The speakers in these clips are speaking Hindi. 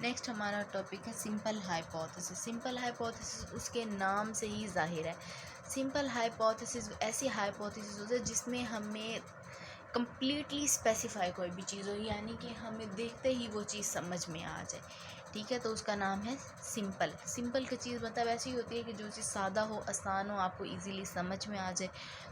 नेक्स्ट हमारा टॉपिक है सिंपल हाइपोथेसिस। सिंपल हाइपोथेसिस उसके नाम से ही जाहिर है। सिंपल हाइपोथेसिस ऐसी हाइपोथेसिस होती है जिसमें हमें कम्प्लीटली स्पेसिफाई कोई भी चीज़ हो, यानी कि हमें देखते ही वो चीज़ समझ में आ जाए। ठीक है, तो उसका नाम है सिंपल। सिंपल की चीज़ मतलब ऐसी होती है कि जो चीज़ सादा हो, आसान हो, आपको इजीली समझ में आ जाए,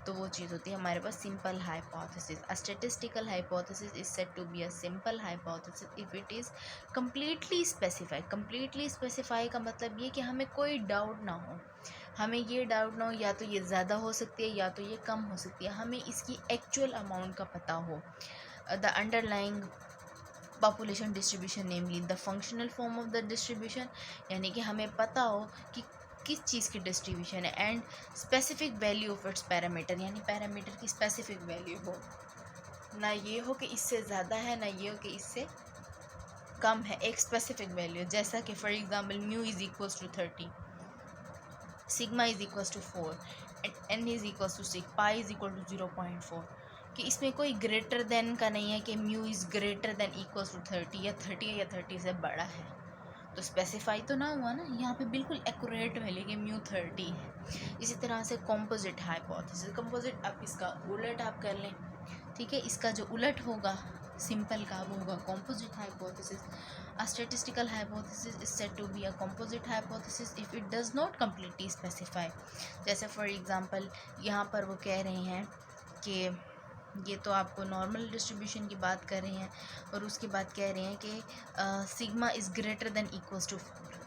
तो वो चीज़ होती है हमारे पास simple hypothesis. A statistical hypothesis is said to be a simple hypothesis if it is completely specify. Completely specify का मतलब ये कि हमें कोई डाउट ना हो, हमें ये डाउट ना हो या तो ये ज़्यादा हो सकती है या तो ये कम हो सकती है, हमें इसकी एक्चुअल अमाउंट का पता हो। The underlying population distribution namely the functional form of the distribution, यानी कि हमें पता हो कि किस चीज़ की डिस्ट्रीब्यूशन है। And specific value of its parameter, यानी पैरामीटर की स्पेसिफिक वैल्यू हो, ना ये हो कि इससे ज़्यादा है ना ये हो कि इससे कम है, एक स्पेसिफिक वैल्यू। जैसा कि for example mu is equals to 30, sigma is equals to 4 and n is equals to 6, pi is equal to 0.4, कि इसमें कोई ग्रेटर देन का नहीं है कि mu is greater than equals to 30 या 30 है या 30 से बड़ा है। तो स्पेसिफाई तो ना हुआ ना, यहाँ पे बिल्कुल एक्यूरेट मिले कि म्यू 30 है। इसी तरह से कॉम्पोजिट हाइपोथेसिस। कॉम्पोजिट अब इसका उलट आप कर लें, ठीक है, इसका जो उलट होगा सिंपल का वो होगा composite hypothesis. A statistical hypothesis is said to be a composite hypothesis if it does not completely specify. जैसे फॉर एग्जांपल यहाँ पर वो कह रहे हैं कि ये तो आपको नॉर्मल डिस्ट्रीब्यूशन की बात कर रहे हैं और उसके बाद कह रहे हैं कि sigma is greater than equals to 4,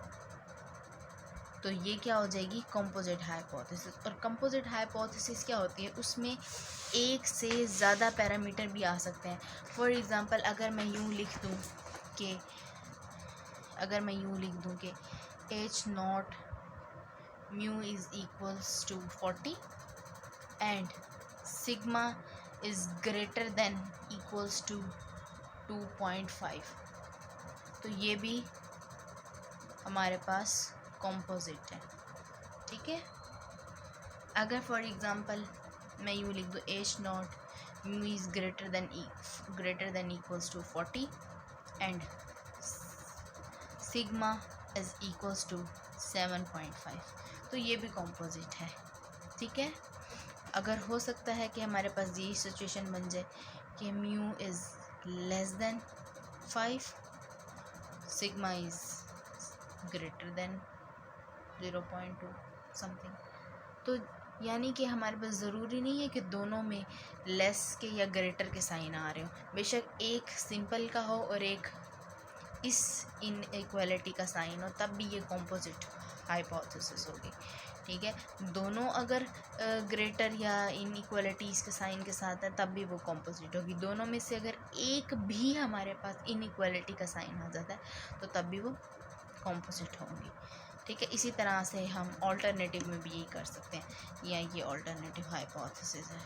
तो ये क्या हो जाएगी कॉम्पोजिट हाइपोथेसिस। और कंपोजिट हाइपोथेसिस क्या होती है, उसमें एक से ज़्यादा पैरामीटर भी आ सकते हैं। फॉर एग्ज़ाम्पल अगर मैं यूँ लिख दूँ कि H not mu is equals to 40 and sigma is greater than equals to 2.5, तो ये भी हमारे पास कॉम्पोजिट है। ठीक है, अगर फॉर एग्ज़ाम्पल मैं यूँ लिख दूँ H not mu is greater than equals to 40 and sigma is equals to 7.5, तो ये भी कॉम्पोजिट है। ठीक है, अगर हो सकता है कि हमारे पास यही सिचुएशन बन जाए कि mu is less than 5, sigma is greater then 0.2 something, तो यानी कि हमारे पास ज़रूरी नहीं है कि दोनों में लेस के या ग्रेटर के साइन आ रहे हो, बेशक एक सिंपल का हो और एक इस इनइक्वालिटी का साइन हो, तब भी ये कॉम्पोजिट हाइपोथेसिस होगी। ठीक है, दोनों अगर ग्रेटर या इनइक्वालिटीज़ के साइन के साथ है तब भी वो कॉम्पोजिट होगी। दोनों में से अगर एक भी हमारे पास इनइक्वालिटी का साइन आ जाता है तो तब भी वो कॉम्पोजिट होंगी। ठीक है, इसी तरह से हम ऑल्टरनेटिव में भी यही कर सकते हैं, या ये ऑल्टरनेटिव हाइपोथेसिस है।